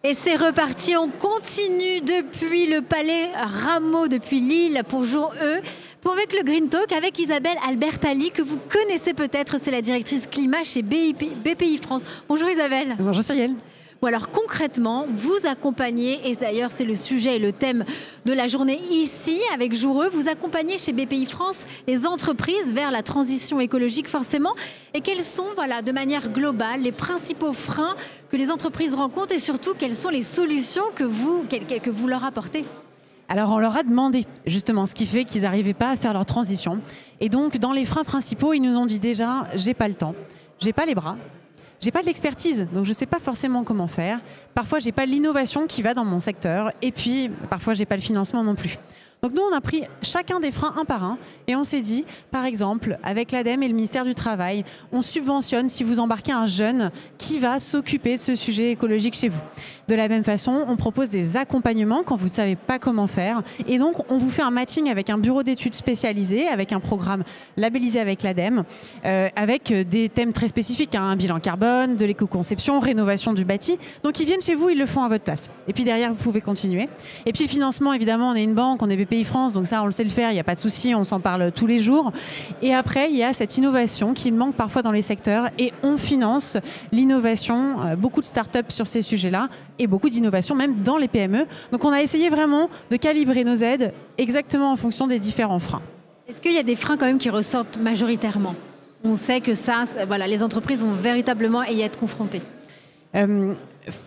Et c'est reparti, on continue depuis le Palais Rameau, depuis Lille pour jour E, pour avec le Green Talk avec Isabelle Albertalli, que vous connaissez peut-être, c'est la directrice climat chez BPI France. Bonjour Isabelle. Bonjour Cyrielle. Bon alors concrètement, vous accompagnez, et d'ailleurs c'est le sujet et le thème de la journée ici avec Jour E, vous accompagnez chez BPI France les entreprises vers la transition écologique forcément. Et quels sont, voilà, de manière globale, les principaux freins que les entreprises rencontrent et surtout quelles sont les solutions que vous leur apportez? Alors on leur a demandé justement ce qui fait qu'ils n'arrivaient pas à faire leur transition. Et donc dans les freins principaux, ils nous ont dit déjà, j'ai pas le temps, j'ai pas les bras. J'ai pas de l'expertise, donc je sais pas forcément comment faire. Parfois, j'ai pas l'innovation qui va dans mon secteur, et puis parfois, j'ai pas le financement non plus. Donc nous, on a pris chacun des freins un par un, et on s'est dit, par exemple, avec l'ADEME et le ministère du Travail, on subventionne si vous embarquez un jeune qui va s'occuper de ce sujet écologique chez vous. De la même façon, on propose des accompagnements quand vous ne savez pas comment faire, et donc on vous fait un matching avec un bureau d'études spécialisé, avec un programme labellisé avec l'ADEME, avec des thèmes très spécifiques, un bilan carbone, de l'éco-conception, rénovation du bâti. Donc ils viennent chez vous, ils le font à votre place. Et puis derrière, vous pouvez continuer. Et puis le financement, évidemment, on est une banque, on est BPI France, donc ça on le sait le faire, il n'y a pas de souci, on s'en parle tous les jours. Et après, il y a cette innovation qui manque parfois dans les secteurs, et on finance l'innovation, beaucoup de start-up sur ces sujets-là, et beaucoup d'innovation même dans les PME. Donc on a essayé vraiment de calibrer nos aides exactement en fonction des différents freins. Est-ce qu'il y a des freins quand même qui ressortent majoritairement? On sait que ça, voilà, les entreprises vont véritablement y être confrontées.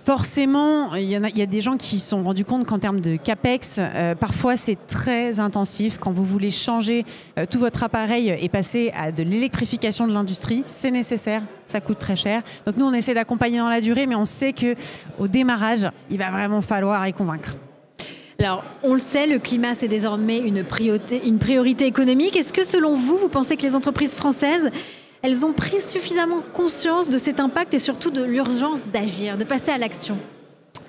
Forcément, il y a des gens qui se sont rendus compte qu'en termes de CAPEX, parfois c'est très intensif. Quand vous voulez changer tout votre appareil et passer à de l'électrification de l'industrie, c'est nécessaire, ça coûte très cher. Donc nous, on essaie d'accompagner dans la durée, mais on sait qu'au démarrage, il va vraiment falloir y convaincre. Alors, on le sait, le climat, c'est désormais une priorité économique. Est-ce que selon vous, vous pensez que les entreprises françaises, elles ont pris suffisamment conscience de cet impact et surtout de l'urgence d'agir, de passer à l'action?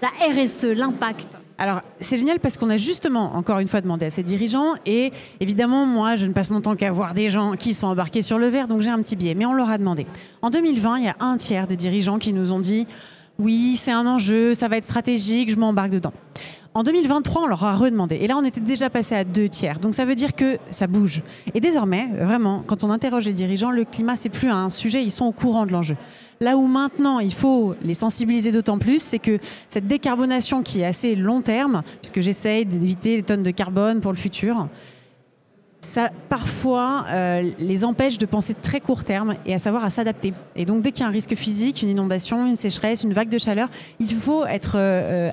La RSE, l'impact. Alors, c'est génial parce qu'on a justement, encore une fois, demandé à ces dirigeants. Et évidemment, moi, je ne passe mon temps qu'à voir des gens qui sont embarqués sur le verre, donc j'ai un petit biais. Mais on leur a demandé. En 2020, il y a un tiers de dirigeants qui nous ont dit « Oui, c'est un enjeu, ça va être stratégique, je m'embarque dedans ». En 2023, on leur a redemandé. Et là, on était déjà passé à 2 tiers. Donc, ça veut dire que ça bouge. Et désormais, vraiment, quand on interroge les dirigeants, le climat, c'est plus un sujet, ils sont au courant de l'enjeu. Là où maintenant, il faut les sensibiliser d'autant plus, c'est que cette décarbonation qui est assez long terme, puisque j'essaye d'éviter les tonnes de carbone pour le futur, ça, parfois, les empêche de penser très court terme et à savoir à s'adapter. Et donc, dès qu'il y a un risque physique, une inondation, une sécheresse, une vague de chaleur, il faut être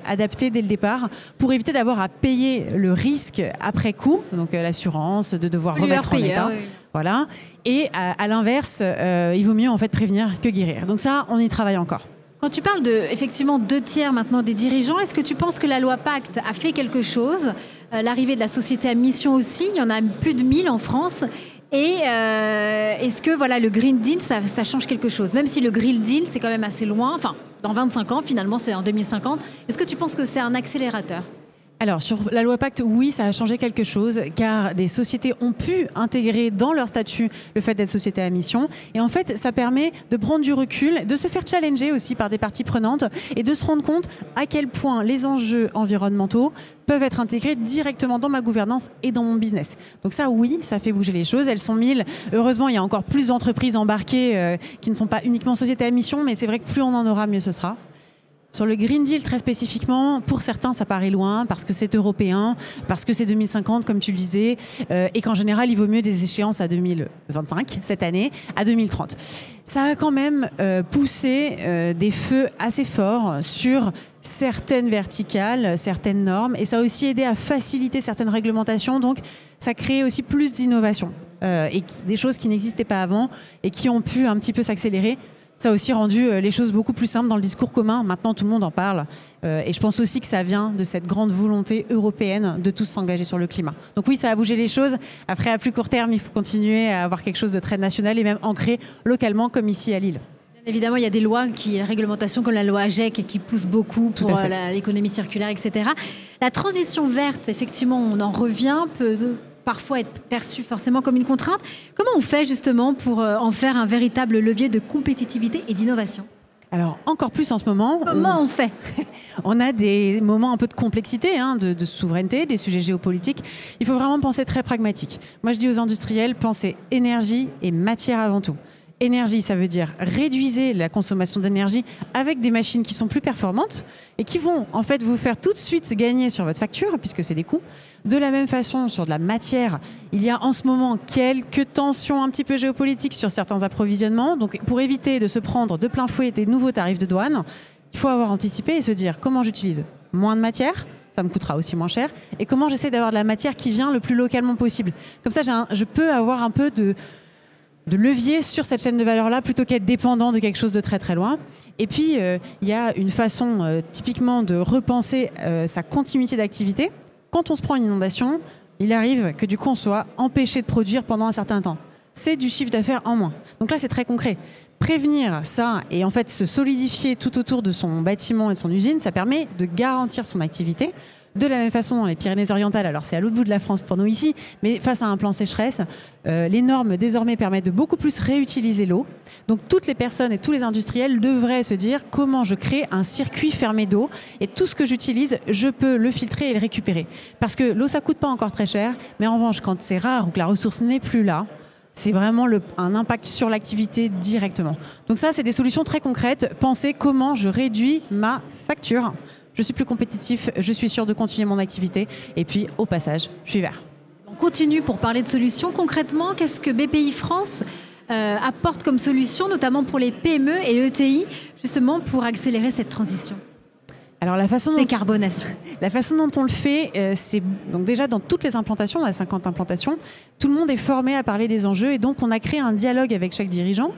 adapté dès le départ pour éviter d'avoir à payer le risque après coup, donc l'assurance, de devoir remettre en état. Oui. Voilà. Et à l'inverse, il vaut mieux en fait prévenir que guérir. Donc ça, on y travaille encore. Quand tu parles de, effectivement, 2 tiers maintenant des dirigeants, est-ce que tu penses que la loi Pacte a fait quelque chose? L'arrivée de la société à mission aussi, il y en a plus de 1000 en France. Et est-ce que voilà, le Green Deal, ça change quelque chose? Même si le Green Deal, c'est quand même assez loin, enfin, dans 25 ans, finalement, c'est en 2050. Est-ce que tu penses que c'est un accélérateur? Alors, sur la loi Pacte, oui, ça a changé quelque chose, car des sociétés ont pu intégrer dans leur statut le fait d'être société à mission. Et en fait, ça permet de prendre du recul, de se faire challenger aussi par des parties prenantes et de se rendre compte à quel point les enjeux environnementaux peuvent être intégrés directement dans ma gouvernance et dans mon business. Donc ça, oui, ça fait bouger les choses. Elles sont 1000. Heureusement, il y a encore plus d'entreprises embarquées qui ne sont pas uniquement sociétés à mission, mais c'est vrai que plus on en aura, mieux ce sera. Sur le Green Deal, très spécifiquement, pour certains, ça paraît loin, parce que c'est européen, parce que c'est 2050, comme tu le disais, et qu'en général, il vaut mieux des échéances à 2025, cette année, à 2030. Ça a quand même poussé des feux assez forts sur certaines verticales, certaines normes, et ça a aussi aidé à faciliter certaines réglementations, donc ça crée aussi plus d'innovation, et des choses qui n'existaient pas avant, et qui ont pu un petit peu s'accélérer. Ça a aussi rendu les choses beaucoup plus simples dans le discours commun. Maintenant, tout le monde en parle. Et je pense aussi que ça vient de cette grande volonté européenne de tous s'engager sur le climat. Donc oui, ça a bougé les choses. Après, à plus court terme, il faut continuer à avoir quelque chose de très national et même ancré localement, comme ici à Lille. Bien évidemment, il y a des lois, réglementations comme la loi AGEC qui poussent beaucoup pour l'économie circulaire, etc. La transition verte, effectivement, on en revient, peut parfois être perçue forcément comme une contrainte. Comment on fait justement pour en faire un véritable levier de compétitivité et d'innovation? Alors, encore plus en ce moment. Comment on fait? On a des moments un peu de complexité, de souveraineté, des sujets géopolitiques. Il faut vraiment penser très pragmatique. Moi, je dis aux industriels, pensez énergie et matière avant tout. Énergie, ça veut dire réduisez la consommation d'énergie avec des machines qui sont plus performantes et qui vont en fait vous faire tout de suite gagner sur votre facture, puisque c'est des coûts. De la même façon, sur de la matière, il y a en ce moment quelques tensions un petit peu géopolitiques sur certains approvisionnements. Donc, pour éviter de se prendre de plein fouet des nouveaux tarifs de douane, il faut avoir anticipé et se dire comment j'utilise moins de matière, ça me coûtera aussi moins cher, et comment j'essaie d'avoir de la matière qui vient le plus localement possible. Comme ça, je peux avoir un peu de levier sur cette chaîne de valeur-là plutôt qu'être dépendant de quelque chose de très très loin. Et puis, il y a une façon typiquement de repenser sa continuité d'activité. Quand on se prend une inondation, il arrive que du coup on soit empêché de produire pendant un certain temps. C'est du chiffre d'affaires en moins. Donc là, c'est très concret. Prévenir ça et en fait se solidifier tout autour de son bâtiment et de son usine, ça permet de garantir son activité. De la même façon, dans les Pyrénées-Orientales, alors c'est à l'autre bout de la France pour nous ici, mais face à un plan sécheresse, les normes désormais permettent de beaucoup plus réutiliser l'eau. Donc toutes les personnes et tous les industriels devraient se dire comment je crée un circuit fermé d'eau et tout ce que j'utilise, je peux le filtrer et le récupérer. Parce que l'eau, ça coûte pas encore très cher, mais en revanche, quand c'est rare ou que la ressource n'est plus là, c'est vraiment un impact sur l'activité directement. Donc ça, c'est des solutions très concrètes. Pensez comment je réduis ma facture. Je suis plus compétitif, je suis sûr de continuer mon activité. Et puis, au passage, je suis vert. On continue pour parler de solutions. Concrètement, qu'est-ce que BPI France apporte comme solution, notamment pour les PME et ETI, justement pour accélérer cette transition? Alors la façon décarbonation. La façon dont on le fait, c'est donc déjà dans toutes les implantations, on a 50 implantations, tout le monde est formé à parler des enjeux et donc on a créé un dialogue avec chaque dirigeant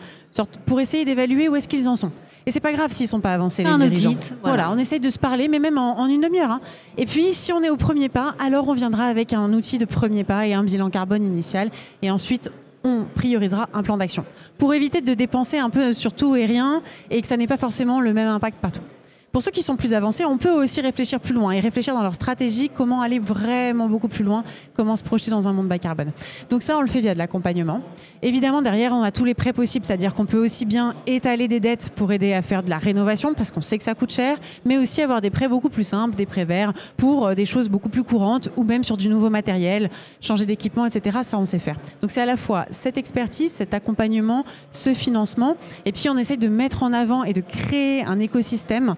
pour essayer d'évaluer où est-ce qu'ils en sont. Et c'est pas grave s'ils sont pas avancés, les dirigeants. Audit, voilà, on essaye de se parler, mais même en une demi-heure. Et puis, si on est au premier pas, alors on viendra avec un outil de premier pas et un bilan carbone initial. Et ensuite, on priorisera un plan d'action pour éviter de dépenser un peu sur tout et rien et que ça n'ait pas forcément le même impact partout. Pour ceux qui sont plus avancés, on peut aussi réfléchir plus loin et réfléchir dans leur stratégie, comment aller vraiment beaucoup plus loin, comment se projeter dans un monde bas carbone. Donc ça, on le fait via de l'accompagnement. Évidemment, derrière, on a tous les prêts possibles, c'est-à-dire qu'on peut aussi bien étaler des dettes pour aider à faire de la rénovation, parce qu'on sait que ça coûte cher, mais aussi avoir des prêts beaucoup plus simples, des prêts verts, pour des choses beaucoup plus courantes, ou même sur du nouveau matériel, changer d'équipement, etc. Ça, on sait faire. Donc c'est à la fois cette expertise, cet accompagnement, ce financement, et puis on essaie de mettre en avant et de créer un écosystème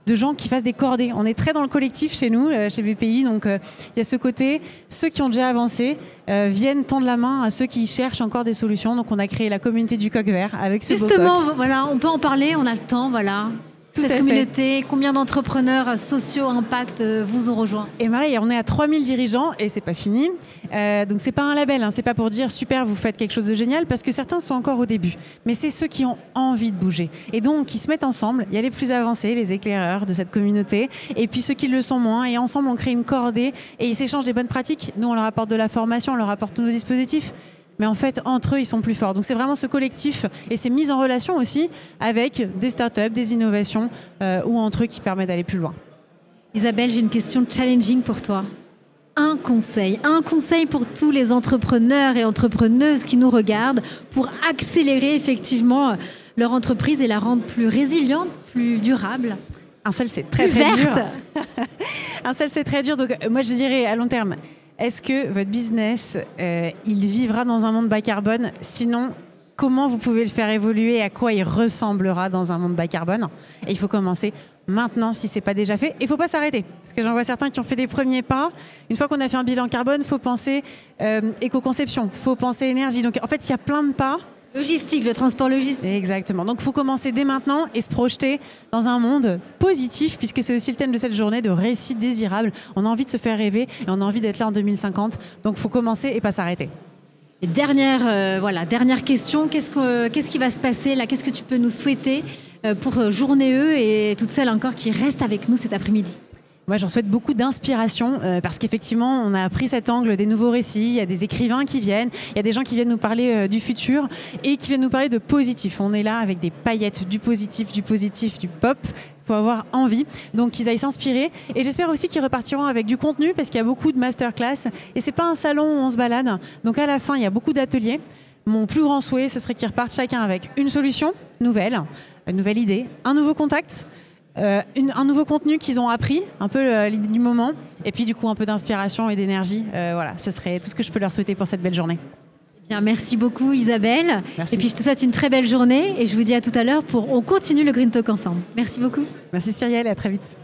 de gens qui fassent des cordées. On est très dans le collectif chez nous, chez BPI, donc il y a ce côté, ceux qui ont déjà avancé viennent tendre la main à ceux qui cherchent encore des solutions. Donc on a créé la communauté du coq vert avec ce beau coq. Justement, voilà, on peut en parler, on a le temps, voilà. Cette communauté, combien d'entrepreneurs sociaux impact vous ont rejoint? Et Marie, on est à 3000 dirigeants et c'est pas fini. Donc c'est pas un label, c'est pas pour dire super, vous faites quelque chose de génial, parce que certains sont encore au début. Mais c'est ceux qui ont envie de bouger. Et donc qui se mettent ensemble. Il y a les plus avancés, les éclaireurs de cette communauté, et puis ceux qui le sont moins. Et ensemble, on crée une cordée et ils s'échangent des bonnes pratiques. Nous, on leur apporte de la formation, on leur apporte tous nos dispositifs. Mais en fait, entre eux, ils sont plus forts. Donc c'est vraiment ce collectif et ces mises en relation aussi avec des startups, des innovations ou entre eux qui permettent d'aller plus loin. Isabelle, j'ai une question challenging pour toi. Un conseil pour tous les entrepreneurs et entrepreneuses qui nous regardent pour accélérer effectivement leur entreprise et la rendre plus résiliente, plus durable. Un seul, c'est très dur. Un seul, c'est très dur. Donc moi, je dirais à long terme, est-ce que votre business, il vivra dans un monde bas carbone? Sinon, comment vous pouvez le faire évoluer et à quoi il ressemblera dans un monde bas carbone? Et il faut commencer maintenant si ce n'est pas déjà fait. Et il ne faut pas s'arrêter. Parce que j'en vois certains qui ont fait des premiers pas. Une fois qu'on a fait un bilan carbone, il faut penser éco-conception, il faut penser énergie. Donc en fait, il y a plein de pas. Logistique, le transport logistique. Exactement. Donc, il faut commencer dès maintenant et se projeter dans un monde positif, puisque c'est aussi le thème de cette journée de récit désirable. On a envie de se faire rêver et on a envie d'être là en 2050. Donc, il faut commencer et pas s'arrêter. Et dernière question. Qu'est-ce qui va se passer là? Qu'est-ce que tu peux nous souhaiter pour Journée E et toutes celles encore qui restent avec nous cet après-midi? Moi, j'en souhaite beaucoup d'inspiration parce qu'effectivement, on a pris cet angle des nouveaux récits. Il y a des écrivains qui viennent, il y a des gens qui viennent nous parler du futur et qui viennent nous parler de positif. On est là avec des paillettes, du positif, du pop. Il faut avoir envie, donc qu'ils aillent s'inspirer. Et j'espère aussi qu'ils repartiront avec du contenu parce qu'il y a beaucoup de masterclass et c'est pas un salon où on se balade. Donc à la fin, il y a beaucoup d'ateliers. mon plus grand souhait, ce serait qu'ils repartent chacun avec une solution nouvelle, une nouvelle idée, un nouveau contact, un nouveau contenu qu'ils ont appris, un peu l'idée du moment, et puis du coup un peu d'inspiration et d'énergie. Voilà, ce serait tout ce que je peux leur souhaiter pour cette belle journée. Bien, merci beaucoup Isabelle. Merci. Et puis je te souhaite une très belle journée et je vous dis à tout à l'heure on continue le Green Talk ensemble. Merci beaucoup. Merci Cyrielle et à très vite.